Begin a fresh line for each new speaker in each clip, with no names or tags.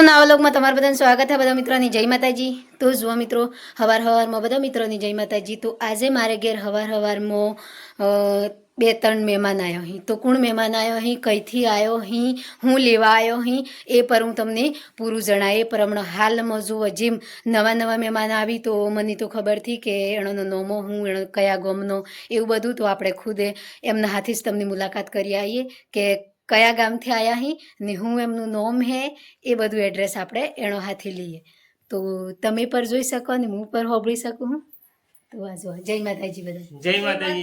નવા વ્લોગમાં તમારા બધાનું સ્વાગત છે બધા મિત્રોની જય માતાજી। તો જુઓ મિત્રો હવારમાં બધા મિત્રોની જય માતાજી। તો આજે મારે ઘેર હવારમાં 2-3 મહેમાન આવ્યો અહીં। તો કોણ મહેમાન આવ્યો અહીં, કઈથી આવ્યો અહીં, હું લેવા આવ્યો અહીં એ પર હું તમને પૂરું જણાય। પર હમણાં હાલમાં જુઓ જેમ નવા મહેમાન આવી તો મને તો ખબર થી કે એનો નોમો હું એનો કયા ગામનો એવું બધું તો આપણે ખુદ એમના હાથી જ તમને મુલાકાત કરી આવીએ કે કયા ગામથી આવ્યા અહીં ને હું એમનું નોમ હે એ બધું એડ્રેસ આપણે એનો હાથી લઈએ। તો તમે પર જોઈ શકો ને હું પર હોબળી શકું હું। તો આ જો જય માતાજી બધા।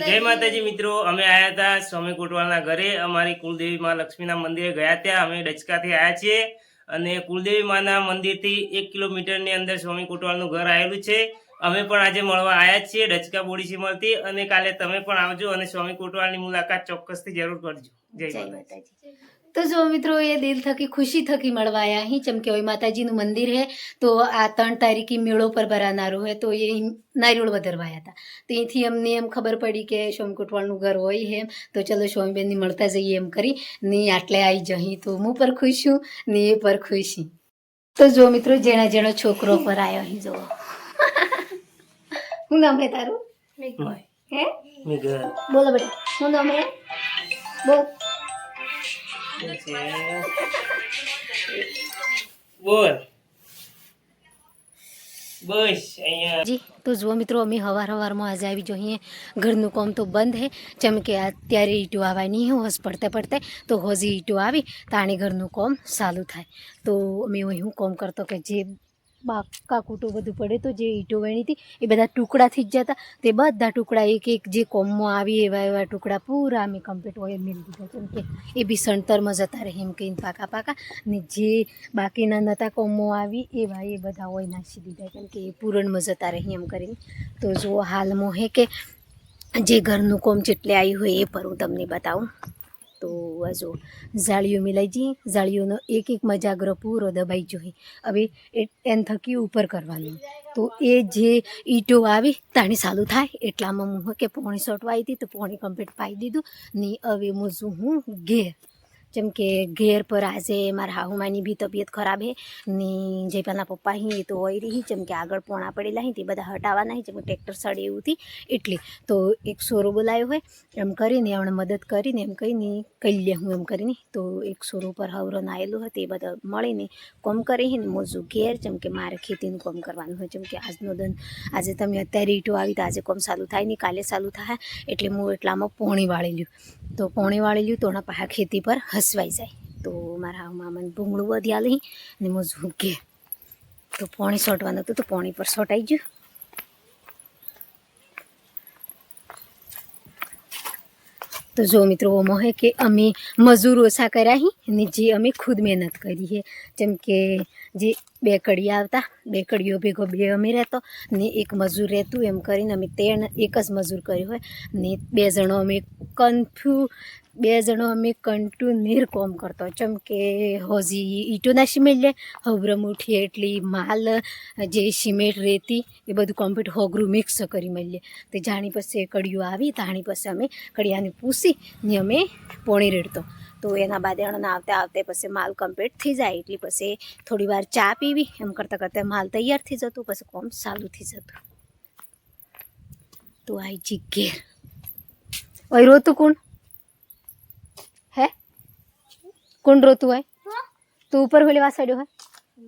જય માતાજી મિત્રો। અમે આયા હતા સ્વામી કોટવાલના ઘરે, અમારી કુલદેવી માં લક્ષ્મીના મંદિરે ગયા ત્યાં અમે ડચકાથી આવ્યા છીએ અને કુલદેવી માના મંદિરથી 1 કિલોમીટરની અંદર સ્વામી કોટવાલનું ઘર આવેલું છે। અમે પણ આજે મળવા આવ્યા છીએ ડચકા બોડીસી મળતી, અને કાલે તમે પણ આવજો અને સ્વામી કોટવાલની મુલાકાત ચોક્કસથી જરૂર કરજો। જય માતાજી।
તો જો મિત્રો એ દિલ થકી ખુશી થકી મળવા આવ્યા અહીં ચમકે હોય માતાજીનું મંદિર હે। તો આ 3 તારીખે મેળો પર ભરાનારો હે તો એ નારિયોળ વધારવા આવ્યા હતા। તો અહીંથી અમને એમ ખબર પડી કે સ્વામી કોટવાલનું ઘર હોય હે, તો ચલો સ્વામીબેનની મળતા જઈએ એમ કરી ને આટલે આવી જઈ। તો હું પર ખુશ છું ને એ પર ખુશ છું। તો જો મિત્રો જેનો છોકરો પર આવ્યો અહીં જો હું નામ હે તારું? હે બોલો બેટા હું નામ હે બોલ
બોલ બસ અહીંયા
જી। તો જુઓ મિત્રો અમે હવારમાં આજે આવી જોઈએ। ઘરનું કામ તો બંધ હે જેમ કે અત્યારે ઈંટો આવવાની હે હોશ પડતે તો હોજી ઈંટો આવી તાણી ઘરનું કામ ચાલુ થાય। તો અમે હું કામ કરતો કે જે બાકા કૂટો બધું પડે તો જે ઈંટો વણી હતી એ બધા ટુકડા થઈ જ જતા, તે બધા ટુકડા એક જે કોમમાં આવી એવા ટુકડા પૂરા અમે કમ્પ્લીટ હોય મેળ દીધા કેમ કે એ બી સણતરમાં જતા રહે એમ કહીને પાકા ને જે બાકીના નતા કોમમાં આવી એવા એ બધા હોય નાસી દીધા કેમ કે એ પૂરણમાં જતા રહે એમ કરીને। તો જો હાલમાં હે કે જે ઘરનું કોમ જેટલે આવ્યું હોય એ પર હું તમને બતાવું। તો જો જાળીઓ મિલાઈ જઈએ, જાળીઓનો એક મજાગરો પૂરો દબાઈ જોઈએ। હવે એન થકી ઉપર કરવાનું તો એ જે ઈંટો આવી તાણી ચાલુ થાય એટલામાં હું કે પોણી સોટવા આવી હતી તો પોણી કમ્પ્લીટ પાઈ દીધું ને હવે હું ઘેર જેમ કે ઘેર પર આજે મારા હાહુમાની બી તબિયત ખરાબ હે ને જે પેલા પપ્પા હી તો હોય રહી જેમ કે આગળ પોણા પડેલા હી તે બધા હટાવવાના જેમ ટ્રેક્ટર સડે એવું હતી એટલે તો એક સોરો બોલાયો હોય એમ કરીને એમણે મદદ કરીને એમ કહીને કહી લે હું એમ કરીને તો એક સોરો પર હવરન આવેલું હતું એ બધા મળીને કોમ કરી ને મોજું ઘેર જેમ કે મારે ખેતીનું કામ કરવાનું હોય જેમ કે આજનો દન આજે તમે અત્યારે ઈંટો આવી તો આજે કોમ ચાલુ થાય નહીં કાલે ચાલુ થાય એટલે હું એટલામાં પોણી વાળી લ્યું તો પોણી વાળી લ્યું તો એના પાછા ખેતી પર હસવાઈ જાય। તો મારા મામાને ભૂંગળું વધી આલી ને મોજું ઘેર તો પોણી સોટવાનું હતું તો પોણી પર સોટાઈ ગયું। તો જો મિત્રો ઓમાં હે કે અમે મજૂર ઓછા કર્યા હી ને જે અમે ખુદ મહેનત કરી છે જેમ કે જે 2 કડિયા આવતા 2 કડીઓ ભેગો 2 અમે રહેતો ને એક મજૂર રહેતું એમ કરીને અમે 3 એક જ મજૂર કર્યું હોય ને 2 જણો અમે કંટુનીર કોમ કરતો જેમ કે હોજી ઈંટો ના સિમેન્ટ લે હવરમ ઉઠી એટલી માલ જે સિમેન્ટ રેતી એ બધું કમ્પ્લીટ હોગરું મિક્સ કરી મળીએ તો જાણી પછી કડીઓ આવી તાણી પછી અમે કડિયાને પૂસી ને અમે પોણી રેડતો તો એના બાદ એના આવતે પછી માલ કમ્પ્લીટ થઈ જાય એટલે પછી થોડી વાર ચા પીવી એમ કરતા માલ તૈયાર થઈ જતું પછી કોમ ચાલુ થઈ જતું। તો આઈ જી ઘેર ઓય રોતું કોણ રોતું હોય તો ઉપર હોલી વાસડ્યો હોય।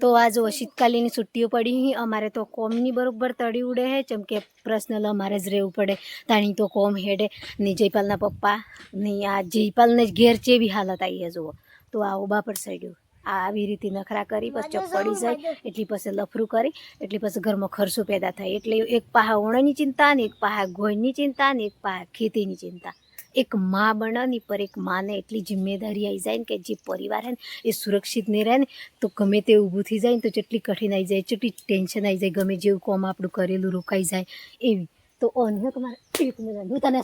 તો આ જો શીતકાલીની છુટ્ટીઓ પડી અમારે તો કોમની બરોબર તળી ઉડે હે જેમ કે પર્સનલ અમારે જ રહેવું પડે તાણી તો કોમ હેડે ને જયપાલના પપ્પા ને આ જયપાલને ઘેર જેવી હાલત આવી હે જુઓ તો આ ઉભા પર સડ્યું આવી રીતે નખરા કરી પછી પડી જાય એટલી પછી લફરું કરી એટલી પછી ઘરમાં ખર્ચો પેદા થાય એટલે એક પાહા ઓણાની ચિંતા ને એક પાહા ગોળની ચિંતા ને એક પાહા ખેતીની ચિંતા। એક માં બને પર એક માને એટલી જિમ્મેદારી આવી જાય ને કે જે પરિવાર હે ને એ સુરક્ષિત નહીં રહે ને તો ગમે તે ઊભું થઈ જાય ને તો જેટલી કઠિન આવી જાય જેટલી ટેન્શન આવી જાય ગમે જેવું કોમ આપણું કરેલું રોકાઈ જાય એવી। તો ઓન હે તમારે એક મિનિટ હું તને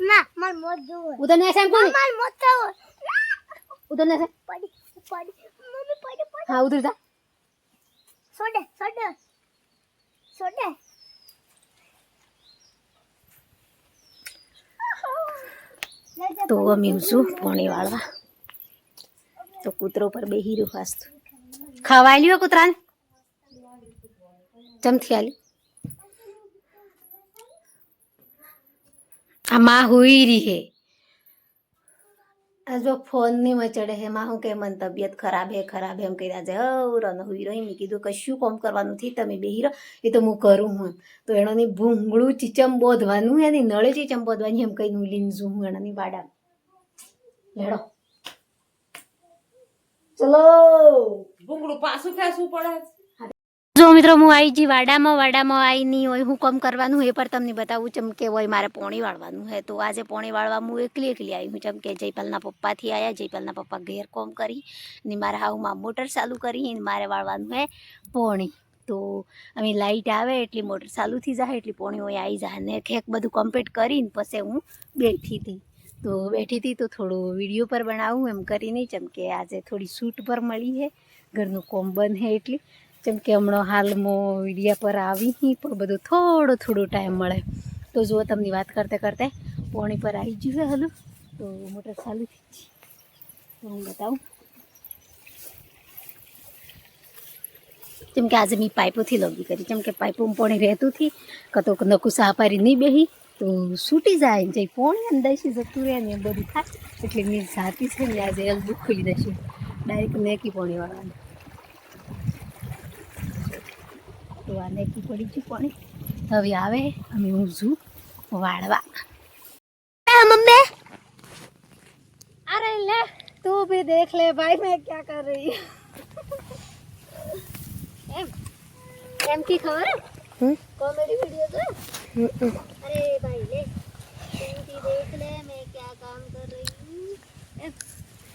ના માર મોત જોવો ઉધર ને એમ કોની માર મોત જોવો ઉધર ને પડી મમ્મી પડી હા ઉધર જા સોડે તો અમે શું પોણી વાળવા તો કૂતરો પર બેહી રહ્યું ફાસ્ટ ખાવા લ્યો કૂતરાને ચમથી આલી આ માં હુઈ રહી હે આ જો ફોન ની મચડે હે માં હું કે મન તબિયત ખરાબ હે એમ કહી આજે રન હુઈ રહી મેં કીધું કશું કોમ કરવાનું થી તમે બેહી રહો એ તો હું કરું હું તો એનોની ભૂંગળું ચીચમ બોધવાનું એની નળે ચીચમ બોધવાની એમ કઈ લીન છું હું એનાની વાડા લેડો ચલો
ભૂંગળું પાછું ખેંચવું પડે.
જો મિત્રો હું આવી જી વાડામાં આવી નહીં હોય હું કામ કરવાનું એ પર તમને બતાવું ચમકે હોય મારે પોણી વાળવાનું હે તો આજે પોણી વાળવા હું એકલી આવી હું ચમકે જયપાલના પપ્પાથી આવ્યા જયપાલના પપ્પા ઘેર કોમ કરી ને મારા હાઉમાં મોટર ચાલુ કરી ને મારે વાળવાનું હે પોણી તો અમે લાઇટ આવે એટલી મોટર ચાલુ થઈ જાય એટલી પોણી હોય આવી જાય ને ખેક બધું કમ્પ્લીટ કરીને પછી હું બેઠી હતી તો થોડું વિડીયો પર બનાવું એમ કરીને ચમકે આજે થોડી શૂટ પર મળી હે ઘરનું કોમ બંધ હે એટલી કેમકે હમણાં હાલમાં વિડીયા પર આવી પણ બધું થોડો ટાઈમ મળે તો જો તમને વાત કરતે પોણી પર આવી ગયું છે હલું તો મોટર ચાલુ થઈ ગઈ તો હું બતાવું કેમ કે આજે મેં પાઇપોથી લગી કરી કેમ કે પાઇપોમાં પોણી રહેતું થી કતો નકું સાપારી નહીં બેહી તો છૂટી જાય ને જઈ પોણી અંદાજી જતું રહે ને એ બધું થાય એટલે મેં જાતી છે ને આજે એલ બુક ખુલી દઈશું ડાયરેક્ટ નેકી પોણી વાળવાનું તો આ નેકી પડી ગયું પાણી હવે આવે અમે હું છું વાળવા મમ્મી અરે ले तू भी देख ले भाई मैं क्या कर रही हूँ एम की खबर है कॉमेडी वीडियो तो अरे भाई ले तू भी देख ले मैं क्या काम कर रही हूँ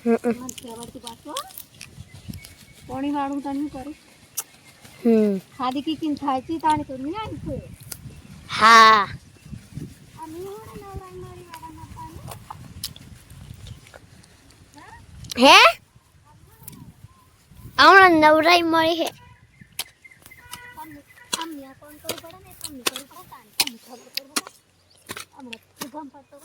मत क्या बात की बात को पानी वाड़ू तनु करू खादी की किन થાય છે તાણી તો નહીં આવી છે હા અમે હોણે નવરાઈ મારી વાડામાં પાણી હે આવણ નવરાઈ મળી હે અમને કોણ કરું પડે ને તમને કરું પડે તાણી તમને ખબર પડે અમને સુગમ પડતો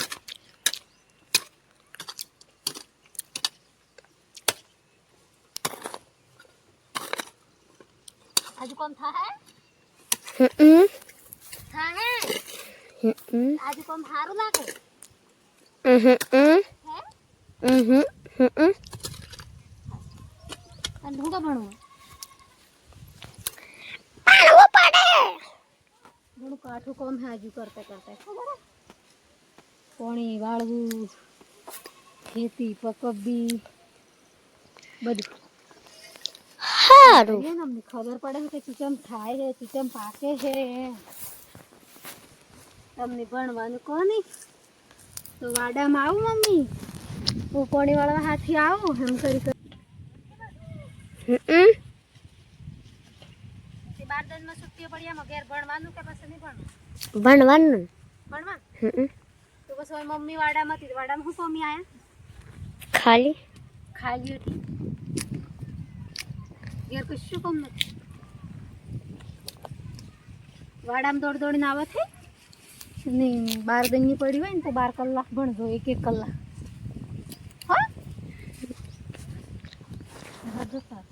आज कौन था है था है आज कौन हारू लागे है ढूंगा बनू पाड़ो पड़े ઘણું કાઠું કામ હે આજુ કરતે ખબર પોણી વાળવું ખેતી પકવવી બધું સારું અમને ખબર પડે કે ચીચમ થાય છે ચીચમ પાકે છે તમને ભણવાનું કોની તો વાડામાં આવું મમ્મી હું પોણી વાળવા હાથી આવું એમ કરી બારદનમાં છુટ્ટીઓ પડી એમાં ઘેર ભણવાનું કે પછી નહીં ભણવાનું તો બસ હવે મમ્મી વાડામાં શું મમ્મી આયા ખાલી હતી ઘેર કશું કામ નથી વાડામાં દોડીને આવે છે ને 12 દિનની પડી હોય ને તો 12 કલાક ભણજો 1 કલાક હા જતા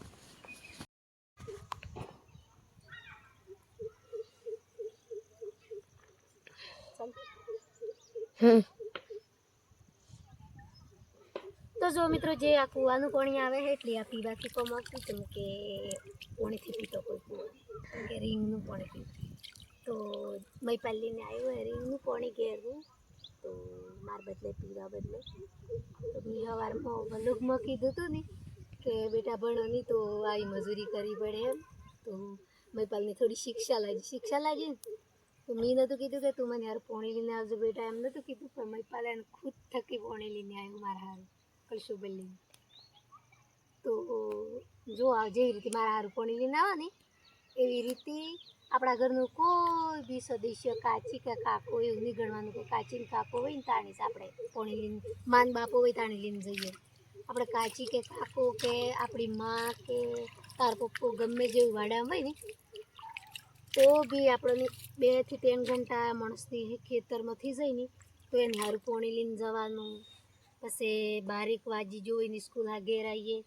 તો જો મિત્રો જે આ કૂવાનું પાણી આવે છે એટલે આ પીવાથી કોમ આવતું કેમ કે પાણીથી પીતો કોઈ કૂવો કે રીંગનું પાણી પીતું તો મય પહેલીને આવ્યું હોય રીંગનું પાણી ઘેરવું તો માર બદલે પીવા બદલે તો મેં સવારમાં વલ્લભમાં કીધું હતું ને કે બેટા ભણો નહીં તો આવી મજૂરી કરવી પડે એમ તો મયપાલને થોડી શિક્ષા લાગી ને તો મેં નહોતું કીધું કે તું મને યાર પાણી લઈને આવજો બેટા એમ નહોતું કીધું પણ મયપાલે એને ખુદ થકી પાણી લઈને આવ્યું મારા હારું કલશું બલ્લી તો જો જેવી રીતે મારા હારું પાણી લઈને આવે ને એવી રીતે આપણા ઘરનું કોઈ બી સદસ્ય કાચી કે કાકો એવું નહીં ગણવાનું કે કાચી ને કાકો હોય ને તાણી જ આપણે પાણી લઈને માન બાપો હોય તાણી લઈને જઈએ આપણે કાચી કે કાકો કે આપણી માં કે તાર પપ્પો ગમે જેવું વાડામાં હોય ને તો બી આપણને 2 થી 3 ઘંટા માણસની ખેતરમાંથી જઈને તો એને હારું પાણી લઈને જવાનું પછી 12 વાગી જોઈને સ્કૂલ ઘેર આવીએ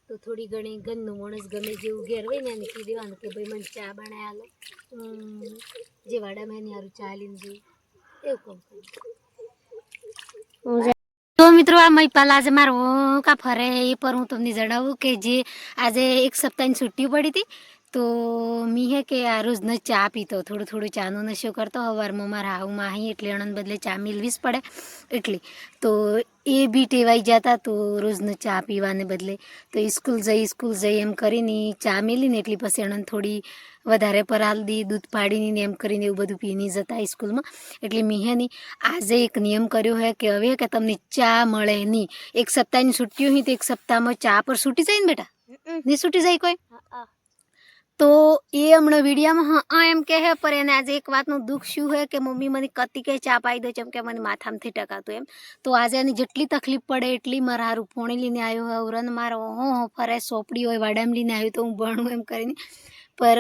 તો તો થોડી ઘણી ઘરનું માણસ ગમે જેવું ઘેર હોય ને એને કહી દેવાનું કે ભાઈ મને ચા બનાવી આલો, જે વાડામાં એની સારું ચા લઈને જઈએ એવું કામ કરું. તો મિત્રો આ મહિપાલ આજે મારો કા ફરે એ પર હું તમને જણાવું કે જે આજે એક સપ્તાહની છુટ્ટી પડી હતી તો મી હે કે આ રોજ ન ચા પીતો, થોડું થોડું ચાનો નશો કરતો. સવારમાં મારા હાવમાં અહીં એટલે અણન બદલે ચા મિલવી જ પડે એટલે તો એ બી ટેવાઈ જતા. તો રોજનો ચા પીવાને બદલે તો સ્કૂલ જઈ એમ કરીને ચા મેલીને એટલી પછી અણન થોડી વધારે પર હાલ દી દૂધ પાડીને એમ કરીને એવું બધું પીને જતા સ્કૂલમાં. એટલે મિહેની આજે એક નિયમ કર્યો છે કે હવે કે તમને ચા મળે નહીં. એક સપ્તાહની છુટ્ટીઓ હોય તો એક સપ્તાહમાં ચા પર છૂટી જાય ને બેટા, નહીં છૂટી જાય કોઈ? તો એ હમણાં વિડીયામાં હા એમ કહે પર એને આજે એક વાતનું દુઃખ શું છે કે મમ્મી મને કતી કે ચા પાઈ દો જેમ કે મને માથામાંથી ટકાતું એમ. તો આજે એની જેટલી તકલીફ પડે એટલી મારા હારું પોણી લઈને આવ્યો હોય, ઉરન મારો ફરે સોપડી હોય વાડામાં લઈને આવ્યું તો હું ભણું એમ કરીને. પર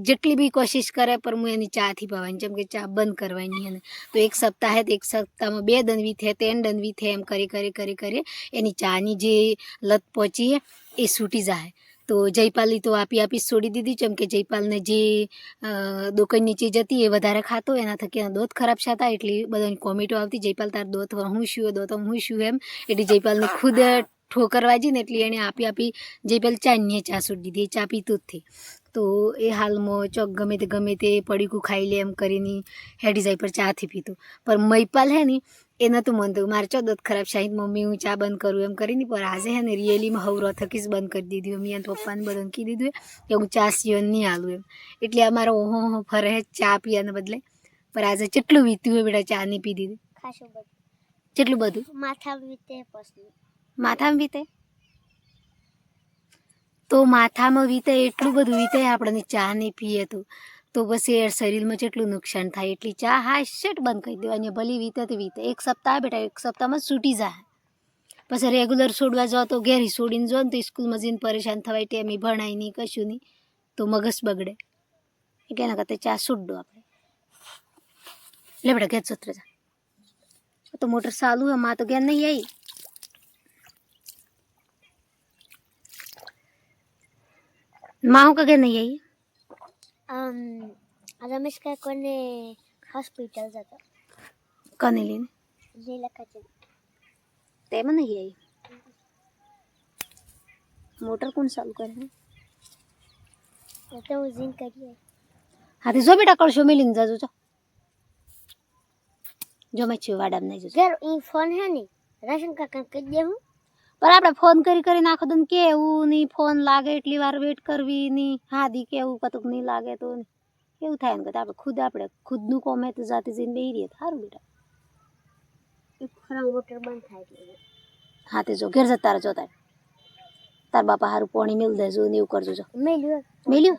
જેટલી બી કોશિશ કરે પર હું એની ચાથી પાવાની જેમ કે ચા બંધ કરવાની એને. તો એક સપ્તાહ હે તો એક સપ્તાહમાં 2 દનવી થે 3 દનવી થે એમ કરી એની ચાની જે લત પહોંચી એ છૂટી જાય. તો જયપાલી તો આપી છોડી દીધી જેમ કે જયપાલને જે દુકાનની ચીજ હતી એ વધારે ખાતો એના થકી એના દોત ખરાબ થતા. એટલે બધાની કોમેન્ટો આવતી જયપાલ તાર દોત હું શું એમ. એટલે જયપાલને ખુદ ઠોકર વાજી ને એટલે એણે આપી જયપાલ ચાની ચા છોડી દીધી, એ ચા પીતું જ થી. તો એ હાલમાં ચોક ગમે તે પડીકું ખાઈ લે એમ કરીને હેડી જાય પર ચાથી પીતું. પણ મહિપાલ હે ને એ નહોતું માનતું મારે ચો દોત ખરાબ શાહિદ મમ્મી હું ચા બંધ કરું એમ કરીને. પણ આજે હે ને રિયલીમાં હવરો થકી જ બંધ કરી દીધી. મમ્મી અને પપ્પાને બધાને કીધી દીધું કે હું ચા સિવાય નહીં આલું એમ. એટલે અમારો ઓહો ફરે ચા પીવાને બદલે. પણ આજે કેટલું વીત્યું હોય બેટા ચા નહીં પી દીધી?
ખાસું બધું.
કેટલું બધું?
માથામાં વીતે પછી
માથામાં વીતે? તો માથામાં વીતે એટલું બધું વીતે આપણને ચા નહીં પીએ તો પછી એ શરીરમાં જેટલું નુકસાન થાય. એટલી ચા હાશટ બંધ કરી દેવાની. ભલી વીતે તો વીતે એક સપ્તાહ બેટા, એક સપ્તાહમાં છૂટી જાય. પછી રેગ્યુલર છોડવા જાઓ તો ઘેરી છોડીને જાઓ ને તો સ્કૂલમાં જઈને પરેશાન થવાય, ટેમી ભણાય નહીં કશું નહીં તો મગજ બગડે. એટલે એના કરતાં ચા છૂટ દો આપણે. લે બેટા ઘેર જતો જા. તો મોટર ચાલુ હે, માં તો ઘેર નહીં આવી. માં હું કે નહીં આવી?
રમેશ કાકોને હોસ્પિટલ જતો
કને લઈને
લીલા કચેરી
તેમાં નહીં આવી. મોટર કોણ ચાલુ કરે?
તો હું જીન કરીએ.
હા તે જો બેટા કળશો મેલીને જાજો છો. જો મેં છું વાડામાં નહીં જજો.
ઘર ઈ ફોન હે ને રાશન કાકા કહી દે હું
પણ આપણે ફોન કરી નાખો તો કેવું નહીં, ફોન લાગે એટલી વાર વેટ કરવી નહીં, હાદી કેવું કતુક નહીં લાગે તો કેવું થાય ને કે આપણે ખુદનું કોમે તો જાતે જઈને બેહી રહીએ સારું બેટા.
ખરા મોટર બંધ થાય એટલે
હા તે જો ઘેર જતા રહો. તાર બાપા હારું પોણી મેલ દેજો ને એવું કરજો. જો
મેલ્યું
મેલ્યું